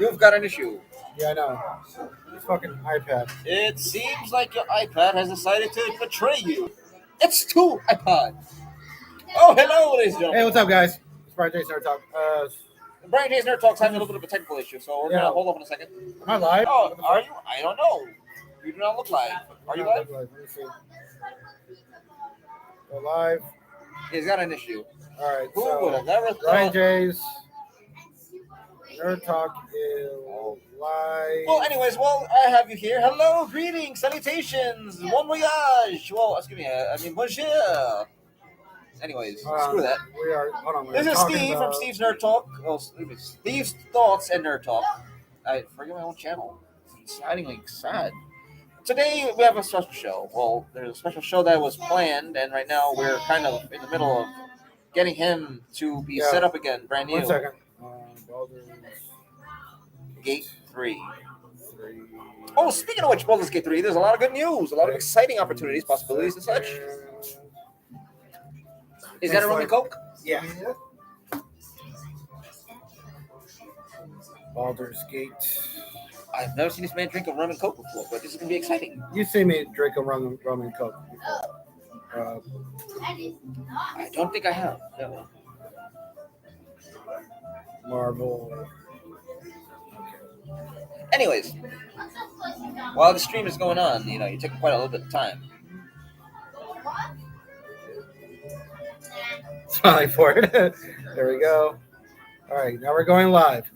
You've got an issue. Yeah, I know. It's fucking iPad. It seems like your iPad has decided to betray you. It's two iPod. Oh, hello, ladies and Hey, gentlemen. what's up, guys? It's Brian Jason Nerd Talk. Brian J's Nerd Talk's having a little bit of a technical issue, so we're Yeah. gonna hold off in a second. Am I live? Oh, are you? I don't know. You do not look live. Are you live? Let me see. Go live. He's got an issue. All right. Who So would have never Brian thought? J's Nerd Talk is live. Well, anyways, I have you here. Hello, greetings, salutations, bon voyage. Well, excuse me, I mean bonjour. Anyways, screw that. We are. Hold on. This is Steve from Steve's Nerd Talk. Oh, Steve's Thoughts and Nerd Talk. I forget my own channel. It's excitingly sad. Today we have a special show. Well, there's a special show that was planned, and right now we're kind of in the middle of getting him to be set up again, brand new. 1 second. Baldurs Gate 3. Oh, speaking of which, Baldurs Gate 3, there's a lot of good news, a lot of exciting opportunities, possibilities, and such. Is that a rum and coke? Yeah. Baldurs Gate. I've never seen this man drink a rum and coke before, but this is going to be exciting. You see me drink a rum and coke before. I don't think I have. No. Marvel. Anyways, while the stream is going on, you're taking quite a little bit of time. Smiling for it. There we go. All right, now we're going live.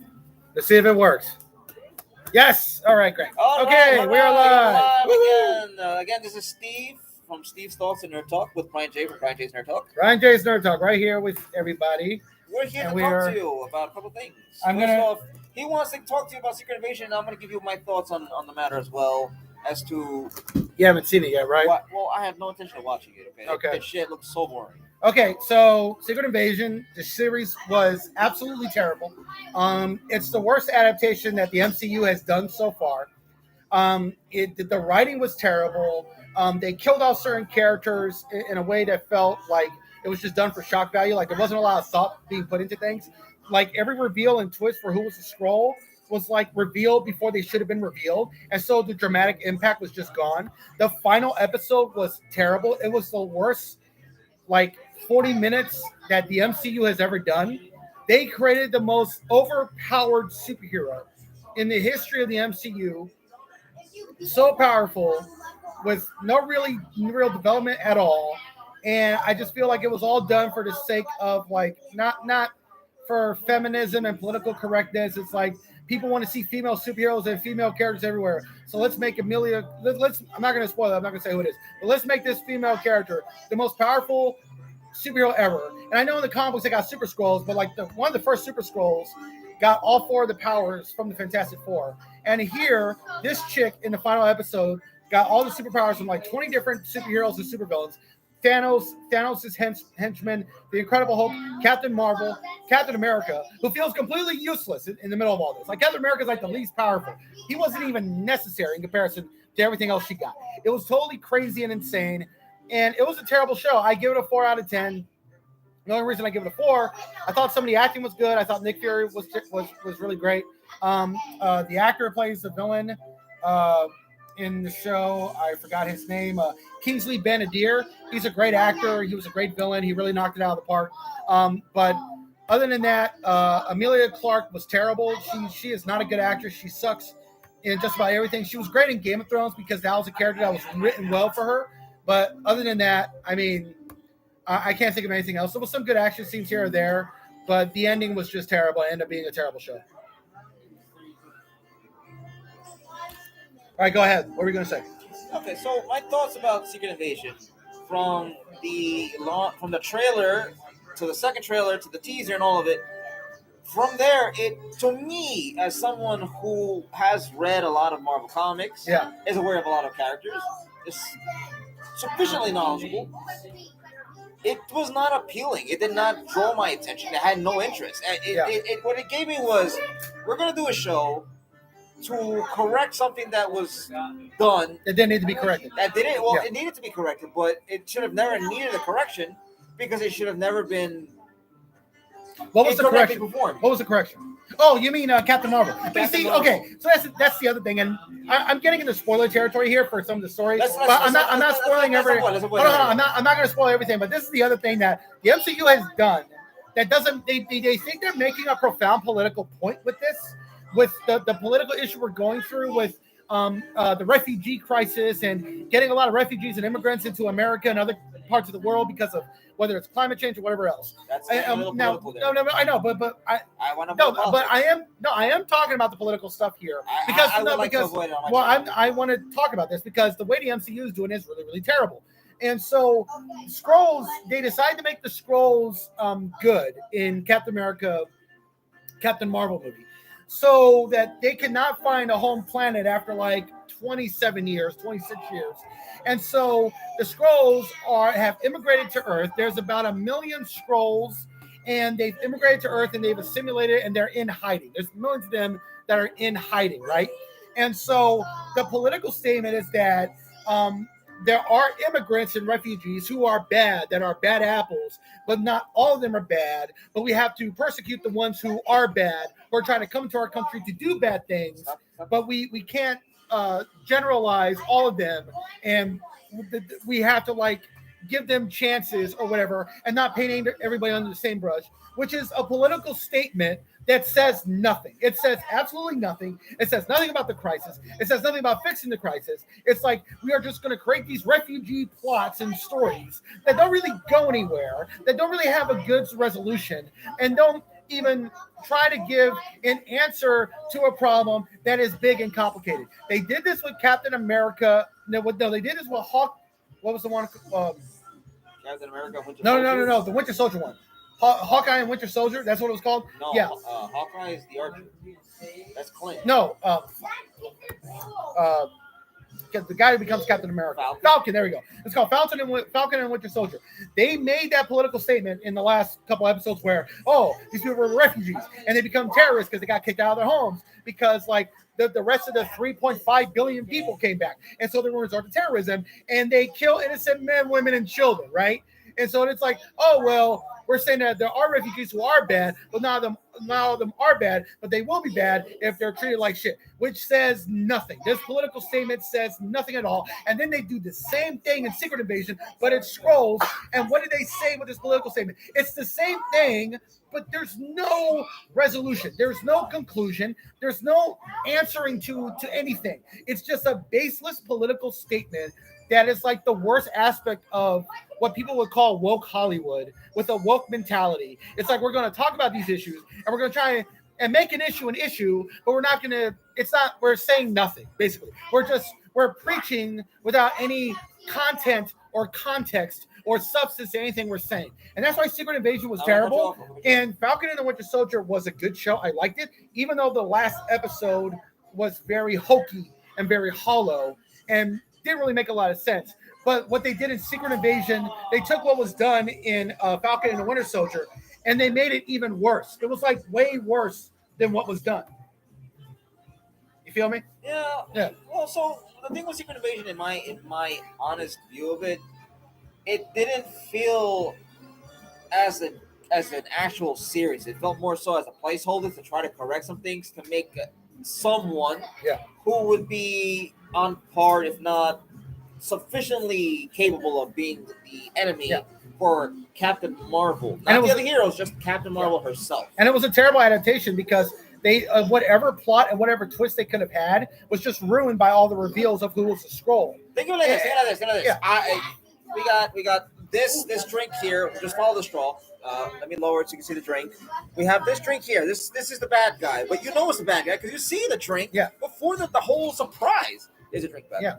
Let's see if it works. Yes. All right, great. Okay, we are live. Again, this is Steve from Steve's Thoughts and Nerd Talk with Brian J from Brian J's Nerd Talk. Brian J's Nerd Talk right here with everybody. We're here to talk to you about a couple things. He wants to talk to you about Secret Invasion, and I'm going to give you my thoughts on the matter as well as to... You haven't seen it yet, right? Well, I have no intention of watching it, okay? Okay. That shit looks so boring. Okay, so Secret Invasion, the series was absolutely terrible. It's the worst adaptation that the MCU has done so far. The writing was terrible. They killed off certain characters in a way that felt like it was just done for shock value. Like there wasn't a lot of thought being put into things. Like every reveal and twist for who was the Skrull was like revealed before they should have been revealed. And so the dramatic impact was just gone. The final episode was terrible. It was the worst, 40 minutes that the MCU has ever done. They created the most overpowered superhero in the history of the MCU. So powerful with no real development at all. And I just feel like it was all done for the sake of not for feminism and political correctness. It's like people want to see female superheroes and female characters everywhere. So let's make Amelia. I'm not going to spoil it. I'm not going to say who it is. But let's make this female character the most powerful superhero ever. And I know in the comic books they got Super Skrulls, but one of the first Super Skrulls got all four of the powers from the Fantastic Four. And here, this chick in the final episode got all the superpowers from 20 different superheroes and supervillains. Thanos' henchman, the Incredible Hulk, Captain Marvel, Captain America, who feels completely useless in the middle of all this. Captain America's the least powerful. He wasn't even necessary in comparison to everything else she got. It was totally crazy and insane, and it was a terrible show. I give it a 4 out of 10. The only reason I give it a 4, I thought some of the acting was good. I thought Nick Fury was really great. The actor who plays the villain in the show, I forgot his name, Kingsley Ben-Adir. He's a great actor. He was a great villain. He really knocked it out of the park. But other than that, Emilia Clarke was terrible. She is not a good actress. She sucks in just about everything. She was great in Game of Thrones because that was a character that was written well for her. But other than that, I mean, I can't think of anything else. There was some good action scenes here or there, but the ending was just terrible. It ended up being a terrible show. All right, go ahead. What were you going to say? Okay, so my thoughts about Secret Invasion from the trailer to the second trailer to the teaser and all of it. From there, to me, as someone who has read a lot of Marvel comics, is aware of a lot of characters, is sufficiently knowledgeable. It was not appealing. It did not draw my attention. It had no interest. What it gave me was, we're going to do a show to correct something that was done. It didn't need to be corrected. It needed to be corrected, but it should have never needed a correction because it should have never been. What was the correction? Performed. What was the correction? Oh, you mean Captain Marvel? But you Captain see, Marvel. okay, so that's the other thing, and I'm getting into spoiler territory here for some of the stories, Let's- but let's- I'm not let's- spoiling let's every. avoid- let's avoid Hold on, everything. I'm not going to spoil everything, but this is the other thing that the MCU has done that doesn't. They think they're making a profound political point with this, with the political issue we're going through with the refugee crisis and getting a lot of refugees and immigrants into America and other parts of the world because of whether it's climate change or whatever else. That's a little Now, political there. no, I know, but I want to. no, but I am talking about the political stuff here because I would like to because avoid it on my channel. I want to talk about this because the way the MCU is doing it is really really terrible, and so Skrulls, they decided to make the Skrulls good in Captain Marvel movie, so that they cannot find a home planet after like 27 years, 26 years. And so the Skrulls have immigrated to Earth. There's about 1 million Skrulls, and they've immigrated to Earth and they've assimilated and they're in hiding. There's millions of them that are in hiding, right? And so the political statement is that there are immigrants and refugees who are bad, that are bad apples, but not all of them are bad. But we have to persecute the ones who are bad, who are trying to come to our country to do bad things. But we can't generalize all of them, and we have to like give them chances or whatever, and not painting everybody under the same brush, which is a political statement that says nothing. It says absolutely nothing. It says nothing about the crisis. It says nothing about fixing the crisis. It's like we are just going to create these refugee plots and stories that don't really go anywhere, that don't really have a good resolution, and don't even try to give an answer to a problem that is big and complicated. They did this with Captain America. No, they did this with Hawk. What was the one? Captain America. No. The Winter Soldier one. Hawkeye and Winter Soldier. That's what it was called. No, yeah. Hawkeye is the Archer. That's Clint. No. The guy who becomes Captain America. Falcon. There we go. It's called Falcon and Winter Soldier. They made that political statement in the last couple episodes where, these people were refugees and they become terrorists because they got kicked out of their homes because like the rest of the 3.5 billion people came back. And so they were resort to terrorism and they kill innocent men, women, and children, right? And so it's like, we're saying that there are refugees who are bad, but not all of them are bad, but they will be bad if they're treated like shit, which says nothing. This political statement says nothing at all. And then they do the same thing in Secret Invasion, but it scrolls. And what did they say with this political statement? It's the same thing, but there's no resolution. There's no conclusion. There's no answering to anything. It's just a baseless political statement that is like the worst aspect of what people would call woke Hollywood with a woke mentality. It's like we're going to talk about these issues and we're going to try and make an issue, but we're not going to, we're saying nothing, basically. We're preaching without any content or context or substance to anything we're saying. And that's why Secret Invasion was terrible. And Falcon and the Winter Soldier was a good show. I liked it, even though the last episode was very hokey and very hollow and didn't really make a lot of sense. But what they did in Secret Invasion, they took what was done in Falcon and the Winter Soldier, and they made it even worse. It was like way worse than what was done. You feel me? Yeah. Well, so the thing with Secret Invasion, in my honest view of it, it didn't feel as an actual series. It felt more so as a placeholder to try to correct some things to make someone who would be on par, if not sufficiently capable of being the enemy for Captain Marvel. Not the other heroes, just Captain Marvel herself. And it was a terrible adaptation because they whatever plot and whatever twist they could have had was just ruined by all the reveals of who was the Skrull. Think of it like this. Yeah. We got this drink here. Just follow the straw. Let me lower it so you can see the drink. We have this drink here. This is the bad guy, but you know it's the bad guy because you see the drink before the whole surprise is a drink bad. Yeah,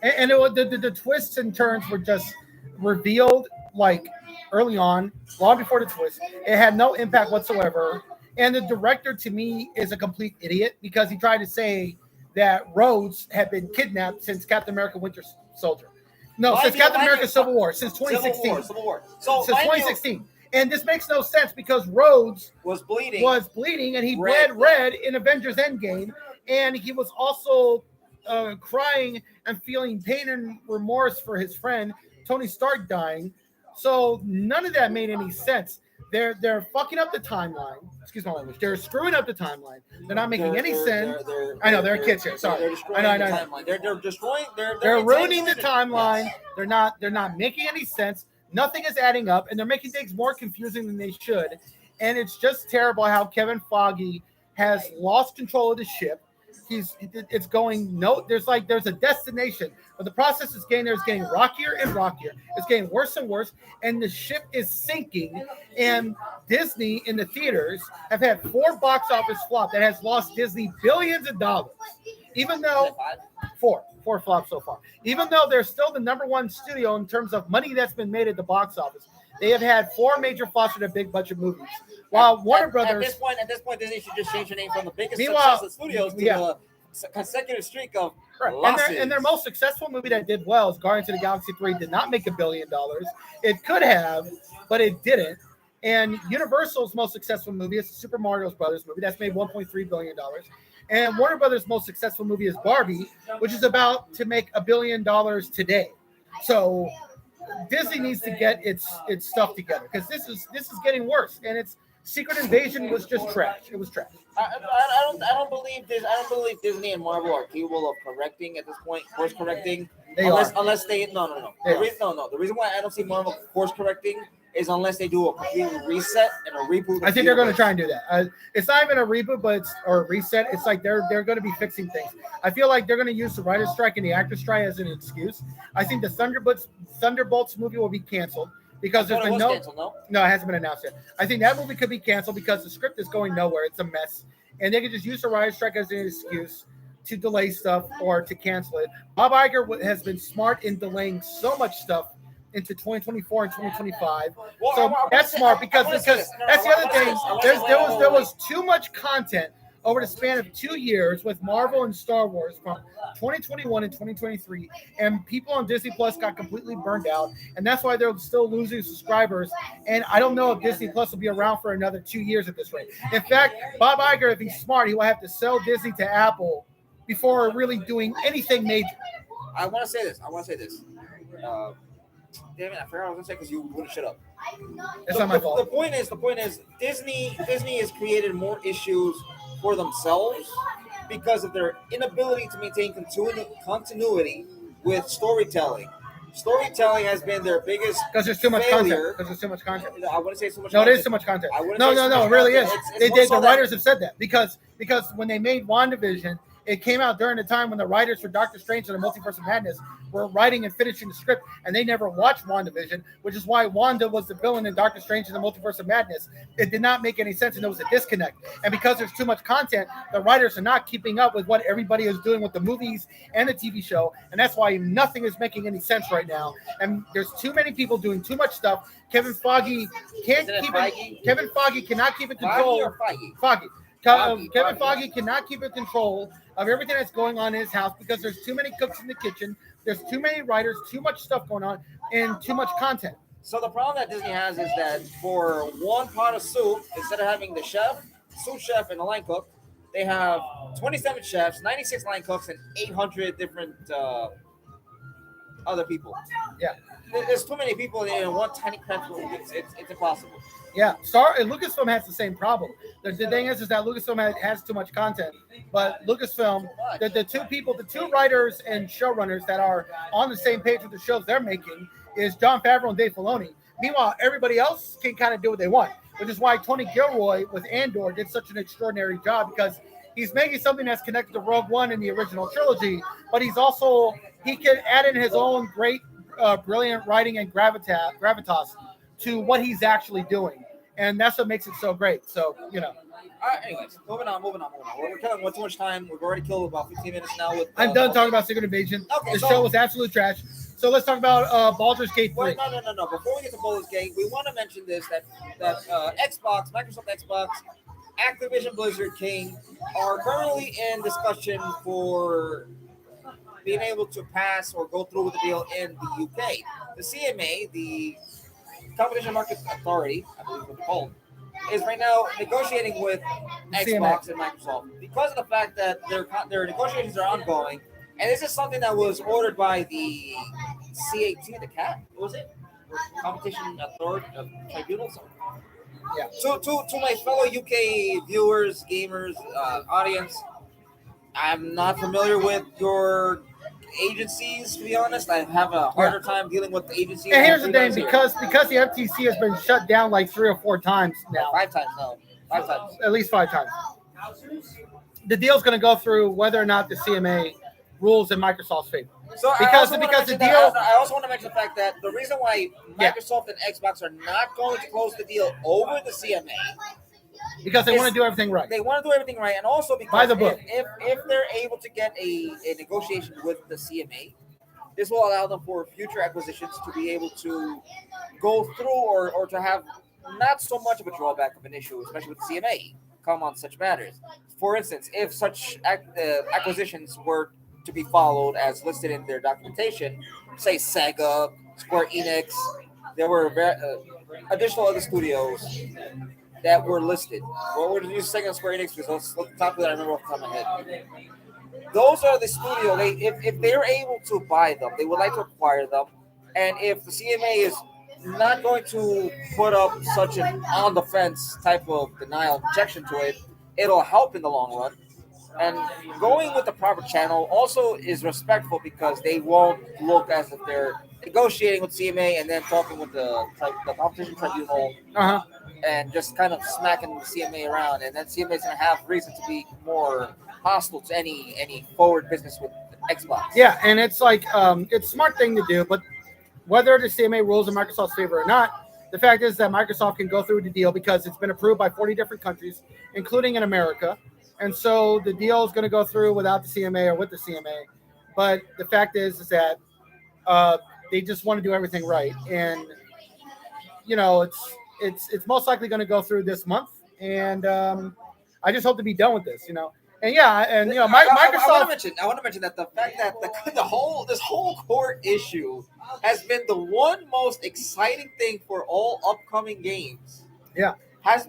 and the twists and turns were just revealed like early on, long before the twist. It had no impact whatsoever. And the director, to me, is a complete idiot because he tried to say that Rhodes had been kidnapped since Captain America Winter Soldier. No, since Captain America Civil War, since 2016. Civil War. So since 2016. And this makes no sense because Rhodes was bleeding and he bled red in Avengers Endgame. And he was also crying and feeling pain and remorse for his friend Tony Stark dying. So none of that made any sense. they're fucking up the timeline. Excuse my language. They're screwing up the timeline. They're not making any sense. I know there are kids here. Sorry. They're destroying I the know. timeline. They're destroying. They're ruining the timeline. Yes. They're not making any sense. Nothing is adding up, and they're making things more confusing than they should. And it's just terrible how Kevin Feige has lost control of the ship. It's going there's a destination, but the process is getting rockier and rockier. It's getting worse and worse, and the ship is sinking. And Disney in the theaters have had 4 box office flop that has lost Disney billions of dollars. Even though four flops so far. Even though they're still the number 1 studio in terms of money that's been made at the box office, they have had 4 major flops for their big budget movies. While Warner Brothers, at this point, Disney should just change the name from the biggest Meanwhile, success of studios to the consecutive streak of losses. And their most successful movie that did well is Guardians of the Galaxy 3. Did not make $1 billion. It could have, but it didn't. And Universal's most successful movie is the Super Mario Brothers movie. That's made $1.3 billion. And Warner Brothers' most successful movie is Barbie, which is about to make $1 billion today. So Disney needs to get its stuff together, because this is getting worse. And it's Secret Invasion was just trash. It was trash. I don't believe this. I don't believe Disney and Marvel are capable of correcting at this point, course correcting. Unless they no. The reason why I don't see Marvel course correcting is unless they do a complete reset and a reboot. I think they're going to try and do that. It's not even a reboot, or a reset. It's like they're going to be fixing things. I feel like they're going to use the writer's strike and the actor's strike as an excuse. I think the Thunderbolts movie will be canceled. Because there's been no, it hasn't been announced yet. I think that movie could be canceled because the script is going nowhere. It's a mess, and they could just use the writer's strike as an excuse to delay stuff or to cancel it. Bob Iger has been smart in delaying so much stuff into 2024 and 2025. So that's smart because that's the other thing. There was too much content over the span of 2 years with Marvel and Star Wars from 2021 and 2023, and people on Disney Plus got completely burned out, and that's why they're still losing subscribers. And I don't know if Disney Plus will be around for another 2 years at this rate. In fact, Bob Iger, if he's smart, he will have to sell Disney to Apple before really doing anything major. I want to say this. Damn it, I forgot what I was going to say because you wouldn't shut up. It's not my fault. The point is, Disney has created more issues for themselves because of their inability to maintain continuity with storytelling. Storytelling has been their biggest because there's too much failure. content. Because there's too much content. I wouldn't say so much. No, content. it is too much content. No, it really is. The writers that. have said that because when they made WandaVision, it came out during the time when the writers for Doctor Strange and the Multiverse of Madness were writing and finishing the script, and they never watched WandaVision, which is why Wanda was the villain in Doctor Strange and the Multiverse of Madness. It did not make any sense, and there was a disconnect. And because there's too much content, the writers are not keeping up with what everybody is doing with the movies and the TV show, and that's why nothing is making any sense right now. And there's too many people doing too much stuff. Kevin Feige cannot keep it controlled. Kevin Feige cannot keep in control of everything that's going on in his house because there's too many cooks in the kitchen, there's too many writers, too much stuff going on, and too much content. So the problem that Disney has is that for one pot of soup, instead of having the chef, sous chef, and the line cook, they have 27 chefs, 96 line cooks, and 800 different other people. Yeah. There's too many people in one tiny craft room. It's impossible. Yeah, Lucasfilm has the same problem. The thing is that Lucasfilm has too much content, but Lucasfilm, the two writers and showrunners that are on the same page with the shows they're making is Jon Favreau and Dave Filoni. Meanwhile, everybody else can kind of do what they want, which is why Tony Gilroy with Andor did such an extraordinary job because he's making something that's connected to Rogue One in the original trilogy, but he can add in his own great, brilliant writing and gravitas to what he's actually doing, and that's what makes it so great. So, All right, anyways, moving on. We're killing too much time. We've already killed about 15 minutes now. I'm done talking about Secret Invasion. Okay, the show was absolute trash. So let's talk about Baldur's Gate 3. Wait, no. Before we get to Baldur's Gate, we want to mention this, that Microsoft Xbox, Activision Blizzard King are currently in discussion for being able to pass or go through with the deal in the UK. The CMA, the Competition Market Authority, I believe what it's called, is right now negotiating with Xbox and Microsoft because of the fact that their negotiations are ongoing. And this is something that was ordered by the CAT, the CAT, what was it? Competition Authority Tribunal. Yeah. To my fellow UK viewers, gamers, audience, I'm not familiar with your agencies. To be honest, I have a harder time dealing with the agencies. And here's the you thing, guys here. because the FTC has been shut down like 3 or 4 times now, 5 times now, 5 times. at least 5 times. The deal's going to go through whether or not the CMA rules in Microsoft's favor. So Because the deal, I also want to mention the fact that the reason why Microsoft and Xbox are not going to close the deal over the CMA because they want to do everything right. They want to do everything right, and also because by the book. If they're able to get a negotiation with the CMA, this will allow them for future acquisitions to be able to go through or to have not so much of a drawback of an issue, especially with the CMA, come on such matters. For instance, if such acquisitions were to be followed as listed in their documentation, say Sega, Square Enix, there were additional other studios that were listed. Well, we're just Sega, Square Enix because those the top that I remember off the top of my head. Those are the studio. If they're able to buy them, they would like to acquire them, and if the CMA is not going to put up such an on the fence type of denial objection to it, it'll help in the long run. And going with the proper channel also is respectful because they won't look as if they're negotiating with CMA and then talking with the competition tribunal and just kind of smacking the CMA around. And then CMA is going to have reason to be more hostile to any forward business with Xbox. Yeah, and it's like it's a smart thing to do, but whether the CMA rules in Microsoft's favor or not, the fact is that Microsoft can go through the deal because it's been approved by 40 different countries, including in America. And so the deal is going to go through without the CMA or with the CMA. But the fact is that they just want to do everything right. And, you know, it's most likely going to go through this month. And I just hope to be done with this, you know. And yeah, and you know, Microsoft. I want to mention that the fact that this whole court issue has been the one most exciting thing for all upcoming games. Yeah,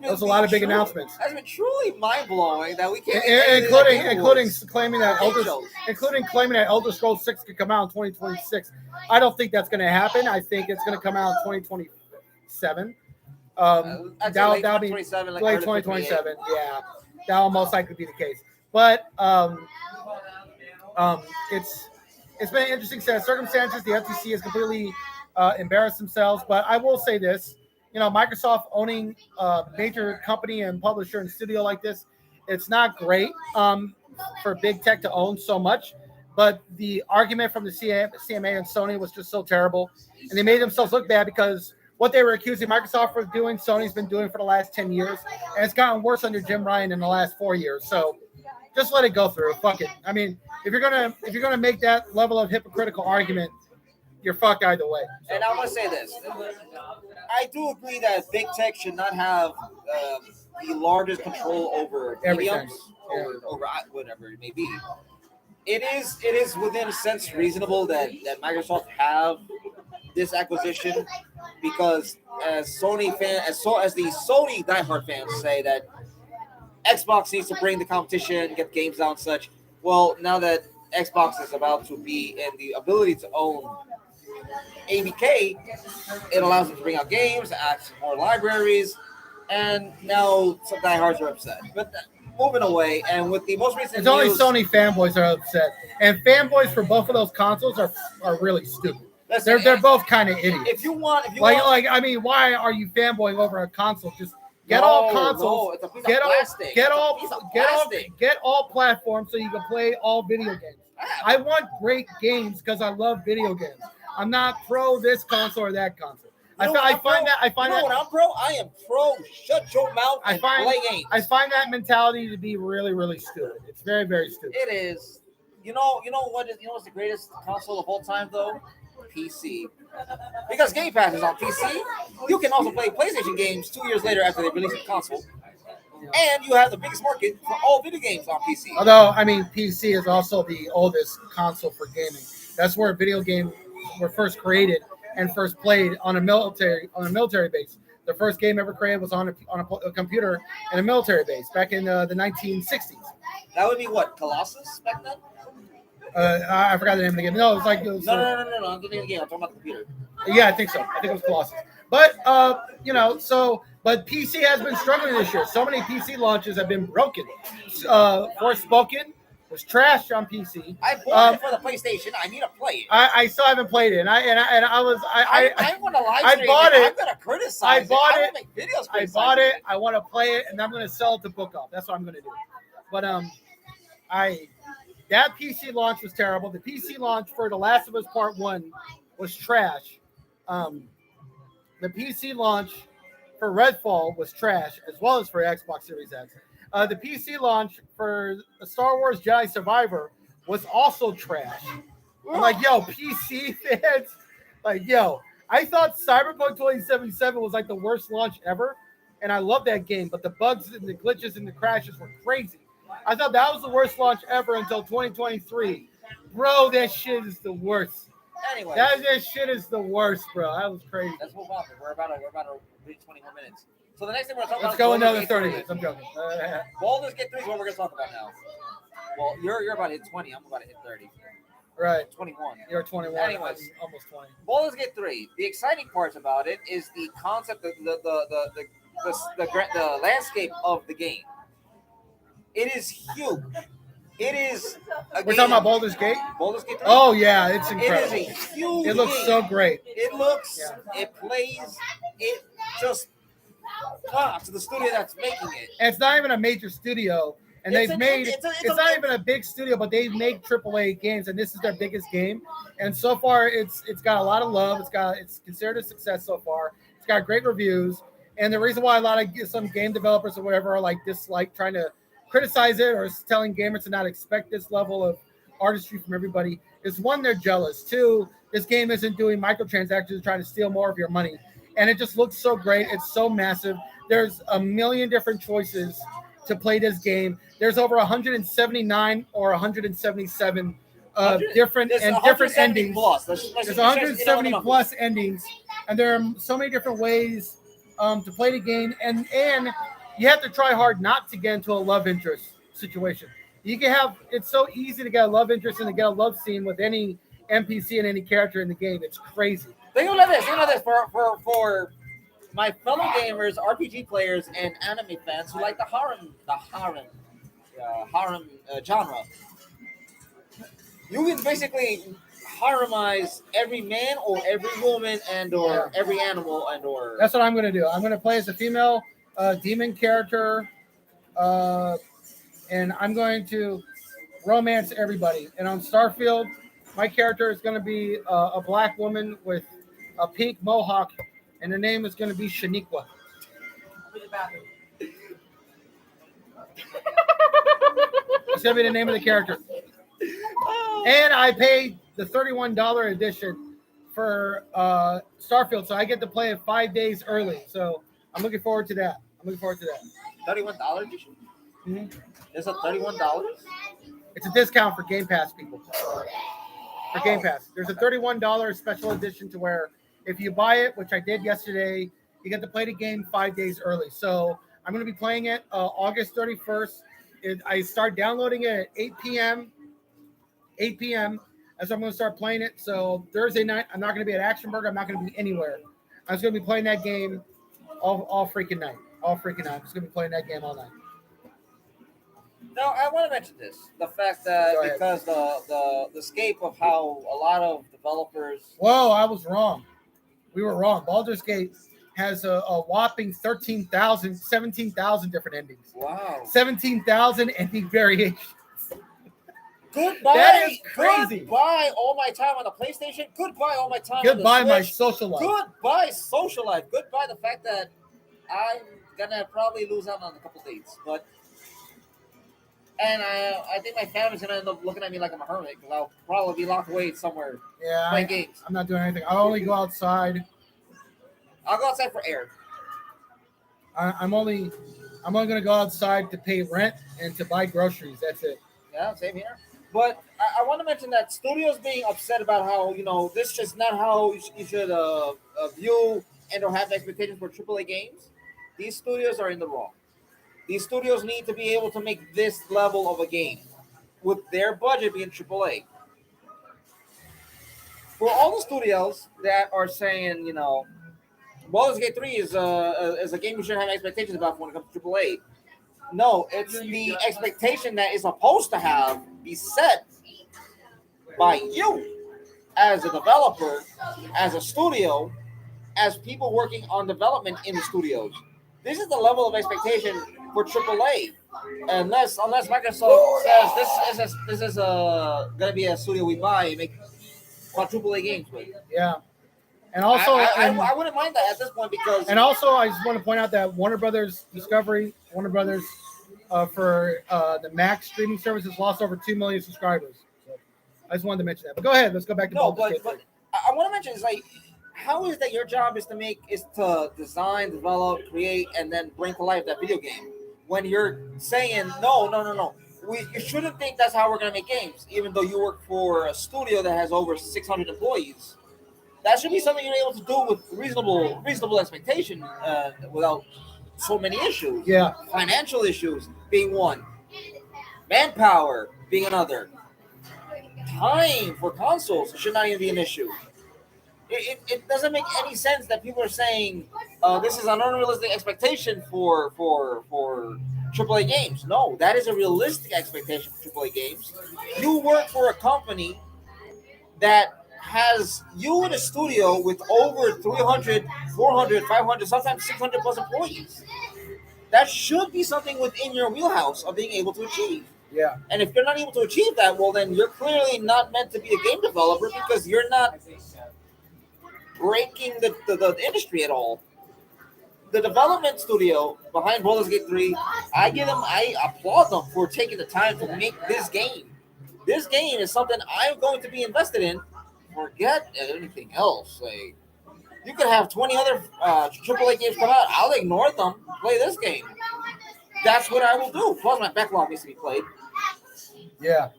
there's a lot of big announcements. Has been truly mind blowing that we can't, including claiming that Elder Scrolls 6 could come out in 2026. I don't think that's going to happen. I think it's going to come out in 2027. That'll be late 2027. Yeah, that'll most likely be the case. But it's been an interesting set of circumstances. The FTC has completely embarrassed themselves. But I will say this, you know, Microsoft owning a major company and publisher and studio like this, it's not great for big tech to own so much. But the argument from the CMA and Sony was just so terrible. And they made themselves look bad because what they were accusing Microsoft for doing, Sony's been doing for the last 10 years. And it's gotten worse under Jim Ryan in the last 4 years. So just let it go through. Fuck it. I mean, if you're gonna make that level of hypocritical argument, you're fucked either way. So. And I want to say this: I do agree that big tech should not have the largest control over everything, over whatever it may be. It is within a sense reasonable that Microsoft have this acquisition because as the Sony diehard fans say that Xbox needs to bring the competition, get games out and such. Well, now that Xbox is about to be in the ability to own ABK, it allows them to bring out games, access more libraries, and now some diehards are upset. But moving away, and with the most recent it's only Sony fanboys are upset. And fanboys for both of those consoles are really stupid. Listen, they're both kind of idiots. If you want, I mean, why are you fanboying over a console? Just get all consoles. It's a piece of plastic. Get all platforms so you can play all video games. I want great games because I love video games. I'm not pro this console or that console. I find when I'm pro, I am pro. Shut your mouth and play games. I find that mentality to be really, really stupid. It's very, very stupid. It is. You know what's the greatest console of all time though? PC. Because Game Pass is on PC, you can also play PlayStation games 2 years later after they release the console. And you have the biggest market for all video games on PC. Although, I mean, PC is also the oldest console for gaming. That's where video games were first created and first played on a military base. The first game ever created was on a computer in a military base back in the 1960s. That would be what, Colossus back then? I forgot the name of the game. No, it was no. I'm giving you the game. I'm talking about the computer. Yeah, I think so. I think it was Colossus. But so But PC has been struggling this year. So many PC launches have been broken. Forspoken was trash on PC. I bought it for the PlayStation. I need to play it. I still haven't played it, and I want to live I stream bought it. it. I'm gonna criticize I bought it. I it. will make videos. I bought it. I want to play it, and I'm going to sell it to Book Off. That's what I'm going to do. But that PC launch was terrible. The PC launch for The Last of Us Part 1 was trash. The PC launch for Redfall was trash, as well as for Xbox Series X. The PC launch for Star Wars Jedi Survivor was also trash. I'm like, yo, PC fans, like, yo, I thought Cyberpunk 2077 was like the worst launch ever, and I love that game, but the bugs and the glitches and the crashes were crazy. I thought that was the worst launch ever until 2023. Bro, that shit is the worst. Anyway, that shit is the worst, bro. That was crazy. Let's move on. We're about to reach 21 minutes. So the next thing we're talking Let's about. Let's go another 30 minutes. I'm joking. Baldur's Gate 3 is what we're gonna talk about now. Well, you're about to hit 20. I'm about to hit 30. Right. 21. You're 21. Anyways, I'm almost 20. Baldur's Gate 3. The exciting parts about it is the concept, the landscape of the game. It is huge. It is. We're talking about Baldur's Gate. Baldur's Gate 3. Oh yeah, it's incredible. It is a huge. It looks game. so great. It looks. Yeah. It plays. It just. To the studio that's making it. And it's not even a major studio. And it's not even a big studio, but they make AAA games, and this is their biggest game. And so far, it's got a lot of love. It's considered a success so far. It's got great reviews. And the reason why a lot of some game developers or whatever are like trying to criticize it or telling gamers to not expect this level of artistry from everybody is, one, they're jealous. Two, this game isn't doing microtransactions, trying to steal more of your money. And it just looks so great. It's so massive. There's a million different choices to play this game. There's over 179 or 177 different endings. Plus. There's 170 plus endings, and there are so many different ways to play the game. And you have to try hard not to get into a love interest situation. It's so easy to get a love interest and to get a love scene with any NPC and any character in the game. It's crazy. Think of this. For my fellow gamers, RPG players, and anime fans who like the harem genre. You can basically haremize every man or every woman or every animal or. That's what I'm going to do. I'm going to play as a female demon character, and I'm going to romance everybody. And on Starfield, my character is going to be a black woman with a pink mohawk, and her name is going to be Shaniqua. It's going to be the name of the character. And I paid the $31 edition for Starfield, so I get to play it 5 days early. So I'm looking forward to that. $31 edition? Mm-hmm. It's a $31? It's a discount for Game Pass people. For Game Pass. There's a $31 special edition to where if you buy it, which I did yesterday, you get to play the game 5 days early. So I'm going to be playing it August 31st. I start downloading it at 8 p.m. 8 p.m. That's when I'm going to start playing it. So Thursday night, I'm not going to be at Action Burger. I'm not going to be anywhere. I'm just going to be playing that game all freaking night. I'm just going to be playing that game all night. Now, I want to mention this. The fact that because the scape of how a lot of developers... Whoa, I was wrong. We were wrong. Baldur's Gate has a whopping 17,000 different endings. Wow. 17,000 ending variations. Goodbye. That is crazy. Goodbye all my time on the PlayStation. Goodbye all my time Goodbye on the my Switch. social life. Goodbye social life. Goodbye the fact that I'm going to probably lose out on a couple dates. And I think my family's going to end up looking at me like I'm a hermit because I'll probably be locked away somewhere playing games. I'm not doing anything. I'll only go outside. I'll go outside for air. I'm only going to go outside to pay rent and to buy groceries. That's it. Yeah, same here. But I want to mention that studios being upset about how, this is not how you should view and or have expectations for AAA games. These studios are in the wrong. These studios need to be able to make this level of a game with their budget being AAA. For all the studios that are saying, Baldur's Gate 3 is a game you should have expectations about when it comes to AAA. No, it's the expectation that is supposed to be set by you as a developer, as a studio, as people working on development in the studios. This is the level of expectation for AAA. Unless Microsoft says this is gonna be a studio we buy and make quadruple A games with. Yeah. And also, I wouldn't mind that at this point because. And also, I just want to point out that Warner Brothers Discovery, Warner Brothers, for the Mac streaming service has lost over 2 million subscribers. So I just wanted to mention that. But go ahead, let's go back to Baldur's Gate 3. But I want to mention is like, how is that your job is to design, develop, create, and then bring to life that video game? When you're saying no. You shouldn't think that's how we're gonna make games, even though you work for a studio that has over 600 employees. That should be something you're able to do with reasonable expectation, without so many issues. Yeah. Financial issues being one, manpower being another, time for consoles should not even be an issue. It doesn't make any sense that people are saying this is an unrealistic expectation for AAA games. No, that is a realistic expectation for AAA games. You work for a company that has you in a studio with over 300, 400, 500, sometimes 600 plus employees. That should be something within your wheelhouse of being able to achieve. Yeah. And if you're not able to achieve that, well, then you're clearly not meant to be a game developer because you're not breaking the industry at all. The development studio behind Baldur's Gate 3, I applaud them for taking the time to make this game. This game is something I'm going to be invested in. Forget anything else. Like, you could have 20 other AAA games come out. I'll ignore them. Play this game. That's what I will do. Plus, my backlog needs to be played. Yeah.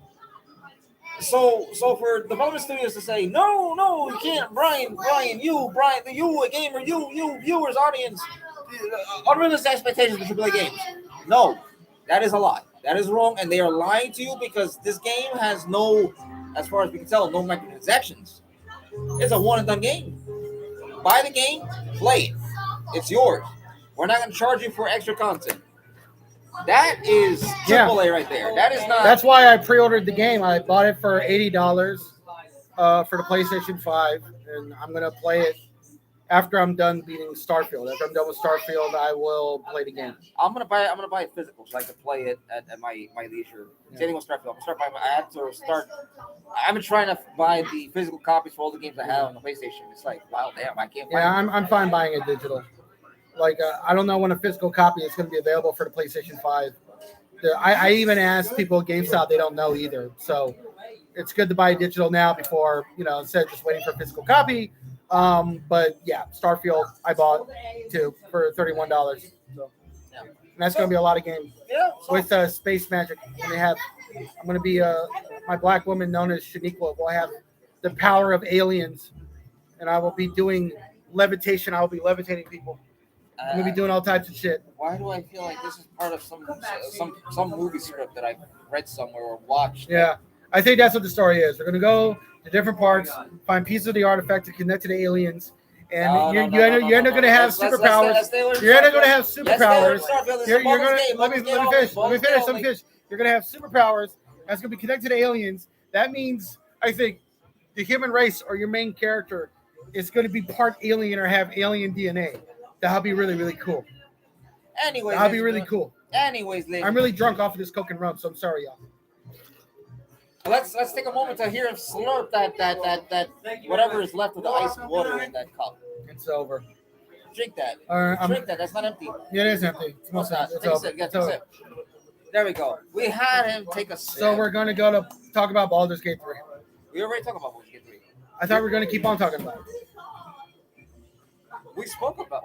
So for development studios to say no, you can't, Brian, you a gamer, you viewers, audience, unrealistic expectations for AAA games. No, that is a lie. That is wrong, and they are lying to you because this game has no, as far as we can tell, no microtransactions. It's a one and done game. Buy the game, play it. It's yours. We're not going to charge you for extra content. That is AAA right there. That is not. That's why I pre-ordered the game. I bought it for $80 for the PlayStation 5, and I'm gonna play it after I'm done beating Starfield. After I'm done with Starfield, I will play the game. I'm gonna buy it physical so I can play it at my leisure. Yeah. Same thing with Starfield. I'm trying to buy the physical copies for all the games I have on the PlayStation. It's like, wow, damn, I can't. Yeah, I'm fine buying it digital. Like, I don't know when a physical copy is going to be available for the PlayStation 5. I even asked people at GameStop, they don't know either. So it's good to buy digital now before, instead of just waiting for a physical copy. But yeah, Starfield I bought too for $31. So and that's going to be a lot of games. Yeah. With Space Magic. And I'm going to be my black woman known as Shaniqua will have the power of aliens. And I will be doing levitation. I will be levitating people. I'm gonna be doing all types of shit. Why do I feel like this is part of some movie script that I read somewhere or watched? Yeah, I think that's what the story is. We're gonna go to different parts, find pieces of the artifact to connect to the aliens, and you're end up gonna have superpowers. You're end up gonna have superpowers. You're gonna let me finish. You're gonna have superpowers that's gonna be connected to aliens. That means I think the human race or your main character is gonna be part alien or have alien DNA. That'll be really, really cool. Anyways, that'll be really cool. Anyways, ladies. I'm really drunk off of this Coke and rum, so I'm sorry, y'all. Let's take a moment to hear him slurp that whatever is left of the ice and water in that cup. It's over. Drink that. Drink that. That's not empty. Yeah, it is empty. It's not. It's Take a over. sip. Take a sip. There we go. We had him take a sip. So we're going to go to talk about Baldur's Gate 3. We already talked about Baldur's Gate 3. I thought we were going to keep on talking about it. We spoke about,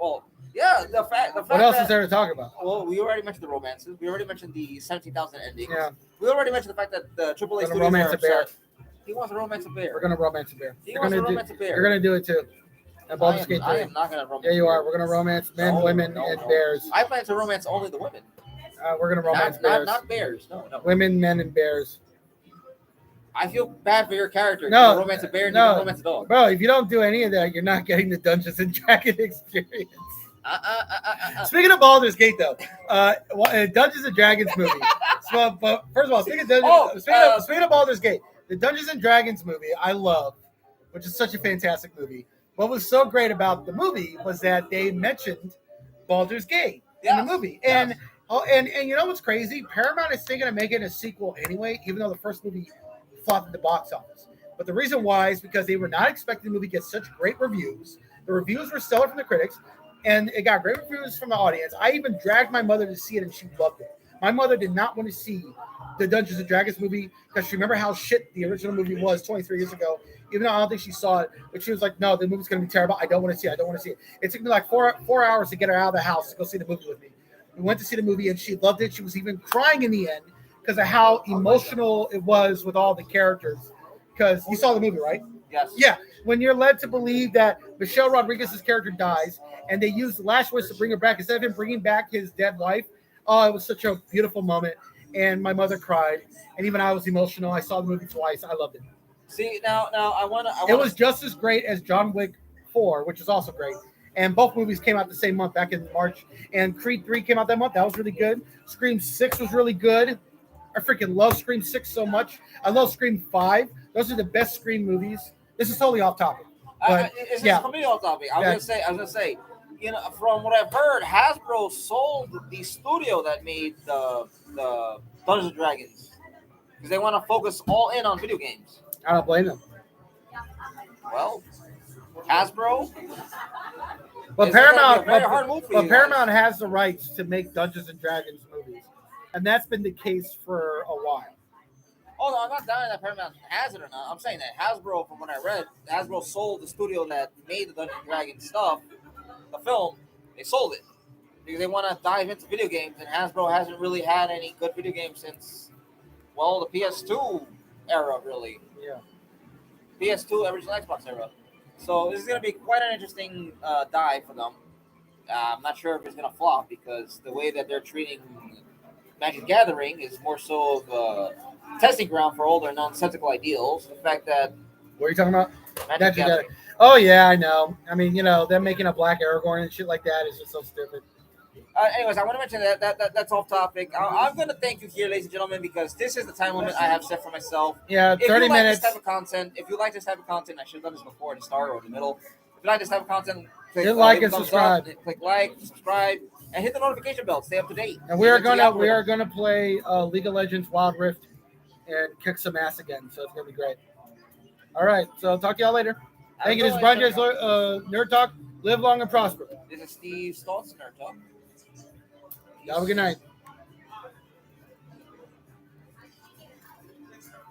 the fact. What else is there to talk about? Well, we already mentioned the romances. We already mentioned the 17,000 endings. Yeah. We already mentioned the fact that the AAA studios romance a bear. He wants to romance a bear. We're going to romance a bear. He wants to romance a bear. You're going to do it too. At Baldur's Gate 3. I am not going to romance. Yeah, you are. We're going to romance men, women, and bears. I plan to romance only the women. We're going to romance bears. Not bears. No. Women, men, and bears. I feel bad for your character. No, You romance a bear and no. you don't romance a dog. Bro, if you don't do any of that, you're not getting the Dungeons and Dragons experience. Speaking of Baldur's Gate, though, Dungeons and Dragons movie. So, but first of all, speaking of Baldur's Gate, the Dungeons and Dragons movie I love, which is such a fantastic movie. What was so great about the movie was that they mentioned Baldur's Gate in the movie, and you know what's crazy? Paramount is thinking of making a sequel anyway, even though the first movie flopped at the box office. But the reason why is because they were not expecting the movie to get such great reviews. The reviews were stellar from the critics, and it got great reviews from the audience. I even dragged my mother to see it, and she loved it. My mother did not want to see the Dungeons and Dragons movie because she remembered how shit the original movie was 23 years ago. Even though I don't think she saw it, but she was like, "No, the movie's going to be terrible. I don't want to see it. I don't want to see it." It took me like four hours to get her out of the house to go see the movie with me. We went to see the movie, and she loved it. She was even crying in the end because of how emotional it was with all the characters. Because you saw the movie, right? Yes. Yeah. When you're led to believe that Michelle Rodriguez's character dies, and they use the last words to bring her back instead of him bringing back his dead wife. Oh, it was such a beautiful moment, and my mother cried, and even I was emotional. I saw the movie twice. I loved it. See, now I wanna. It was just as great as John Wick 4, which is also great. And both movies came out the same month, back in March. And Creed 3 came out that month. That was really good. Scream 6 was really good. I freaking love Scream 6 so much. I love Scream 5. Those are the best Scream movies. This is totally off topic. But, it's completely off topic. I was gonna say, you know, from what I've heard, Hasbro sold the studio that made the Dungeons and Dragons because they want to focus all in on video games. I don't blame them. Well, Hasbro. But Paramount, Paramount has the rights to make Dungeons and Dragons movies, and that's been the case for a while. Oh no, I'm not doubting that Paramount has it or not. I'm saying that Hasbro, from what I read, Hasbro sold the studio that made the Dungeons and Dragons stuff, the film. They sold it because they want to dive into video games, and Hasbro hasn't really had any good video games since, well, the PS2 era, really. Yeah. PS2, original Xbox era. So this is going to be quite an interesting dive for them. I'm not sure if it's going to flop because the way that they're treating Magic Gathering is more so of a testing ground for older nonsensical ideals. The fact that... What are you talking about? Magic Gathering. Oh, yeah, I know. I mean, you know, them making a black Aragorn and shit like that is just so stupid. Anyways, I want to mention that's off topic. I'm going to thank you here, ladies and gentlemen, because this is the time limit I have set for myself. Yeah, 30 minutes. If you like this type of content, I should have done this before at the start or in the middle. If you like this type of content, click like and subscribe. Click like, subscribe, and hit the notification bell. Stay up to date. And we are gonna play League of Legends Wild Rift and kick some ass again. So it's gonna be great. All right, so talk to y'all later. Thank you. This is Brian J's Nerd Talk. Live long and prosper. This is Steve Stoltz, Nerd Talk. Have a good night.